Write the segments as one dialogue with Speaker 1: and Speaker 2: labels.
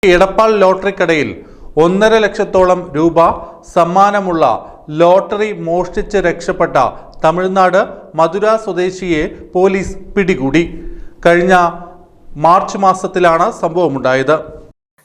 Speaker 1: എടപ്പാൾ ലോട്ടറിക്കടയിൽ 1.5 ലക്ഷത്തോളം രൂപ സമ്മാനമുള്ള ലോട്ടറി മോഷ്ടിച്ച് രക്ഷപ്പെട്ട തമിഴ്നാട് മധുര സ്വദേശിയെ പോലീസ് പിടികൂടി. കഴിഞ്ഞ മാർച്ച് മാസത്തിലാണ് സംഭവമുണ്ടായത്.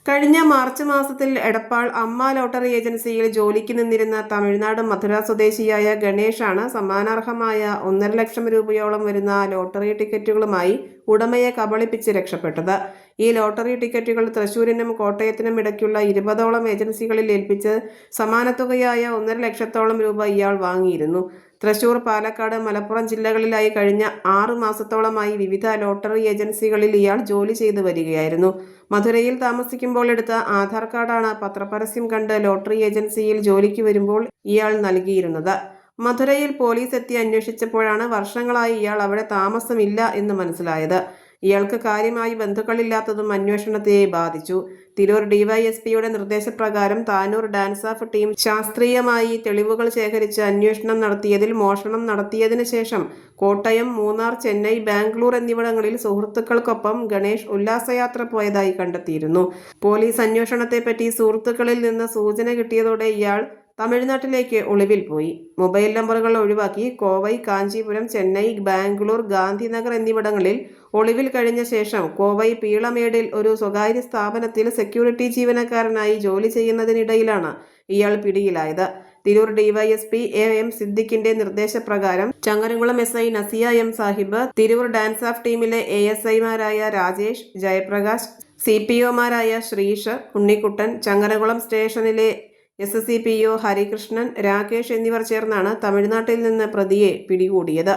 Speaker 2: കഴിഞ്ഞ മാർച്ച് മാസത്തിൽ എടപ്പാൾ അമ്മ ലോട്ടറി ഏജൻസിയിൽ ജോലിക്ക് നിന്നിരുന്ന തമിഴ്നാട് മധുര സ്വദേശിയായ ഗണേഷാണ് സമ്മാനാർഹമായ 1.5 ലക്ഷം രൂപയോളം വരുന്ന ലോട്ടറി ടിക്കറ്റുകളുമായി ഉടമയെ കബളിപ്പിച്ച് രക്ഷപ്പെട്ടത്. ഈ ലോട്ടറി ടിക്കറ്റുകൾ തൃശൂരിനും കോട്ടയത്തിനും ഇടയ്ക്കുള്ള 20ഓളം ഏജൻസികളിൽ ഏൽപ്പിച്ച് സമ്മാനത്തുകയായ 1.5 ലക്ഷത്തോളം രൂപ ഇയാൾ വാങ്ങിയിരുന്നു. തൃശൂർ, പാലക്കാട്, മലപ്പുറം ജില്ലകളിലായി കഴിഞ്ഞ 6 മാസത്തോളമായി വിവിധ ലോട്ടറി ഏജൻസികളിൽ ഇയാൾ ജോലി ചെയ്തു വരികയായിരുന്നു. മധുരയിൽ താമസിക്കുമ്പോൾ എടുത്ത ആധാർ കാർഡാണ് പത്രപരസ്യം കണ്ട് ലോട്ടറി ഏജൻസിയിൽ ജോലിക്ക് വരുമ്പോൾ ഇയാൾ നൽകിയിരുന്നത്. മധുരയിൽ പോലീസ് എത്തി അന്വേഷിച്ചപ്പോഴാണ് വർഷങ്ങളായി ഇയാൾ അവിടെ താമസമില്ല എന്ന് മനസ്സിലായത്. ഇയാൾക്ക് കാര്യമായി ബന്ധുക്കളില്ലാത്തതും അന്വേഷണത്തെ ബാധിച്ചു. തിരൂർ ഡിവൈഎസ്പിയുടെ നിർദ്ദേശപ്രകാരം താനൂർ ഡാൻസ് ഓഫ് ടീം ശാസ്ത്രീയമായി തെളിവുകൾ ശേഖരിച്ച് അന്വേഷണം നടത്തിയതിൽ മോഷണം നടത്തിയതിനു ശേഷം കോട്ടയം, മൂന്നാർ, ചെന്നൈ, ബാംഗ്ലൂർ എന്നിവിടങ്ങളിൽ സുഹൃത്തുക്കൾക്കൊപ്പം ഗണേഷ് ഉല്ലാസയാത്ര പോയതായി കണ്ടെത്തിയിരുന്നു. പോലീസ് അന്വേഷണത്തെപ്പറ്റി സുഹൃത്തുക്കളിൽ നിന്ന് സൂചന കിട്ടിയതോടെ ഇയാൾ തമിഴ്നാട്ടിലേക്ക് ഒളിവിൽ പോയി. മൊബൈൽ നമ്പറുകൾ ഒഴിവാക്കി കോവൈ, കാഞ്ചീപുരം, ചെന്നൈ, ബാംഗ്ലൂർ, ഗാന്ധിനഗർ എന്നിവിടങ്ങളിൽ ഒളിവിൽ കഴിഞ്ഞ ശേഷം കോവൈ പീളമേടിൽ ഒരു സ്വകാര്യ സ്ഥാപനത്തിൽ സെക്യൂരിറ്റി ജീവനക്കാരനായി ജോലി ചെയ്യുന്നതിനിടയിലാണ് ഇയാൾ പിടിയിലായത്. തിരൂർ ഡിവൈഎസ്പി എം സിദ്ദിഖിന്റെ നിർദ്ദേശപ്രകാരം Changaramkulam SI നസിയ M Sahib, Tirur dance of ടീമിലെ ASIമാരായ രാജേഷ്, ജയപ്രകാശ്, CPOമാരായ ശ്രീഷ്, ഉണ്ണിക്കുട്ടൻ, ചങ്ങരംകുളം സ്റ്റേഷനിലെ SCPO ഹരികൃഷ്ണൻ, രാകേഷ് എന്നിവർ ചേർന്നാണ് തമിഴ്നാട്ടിൽ നിന്ന് പ്രതിയെ പിടികൂടിയത്.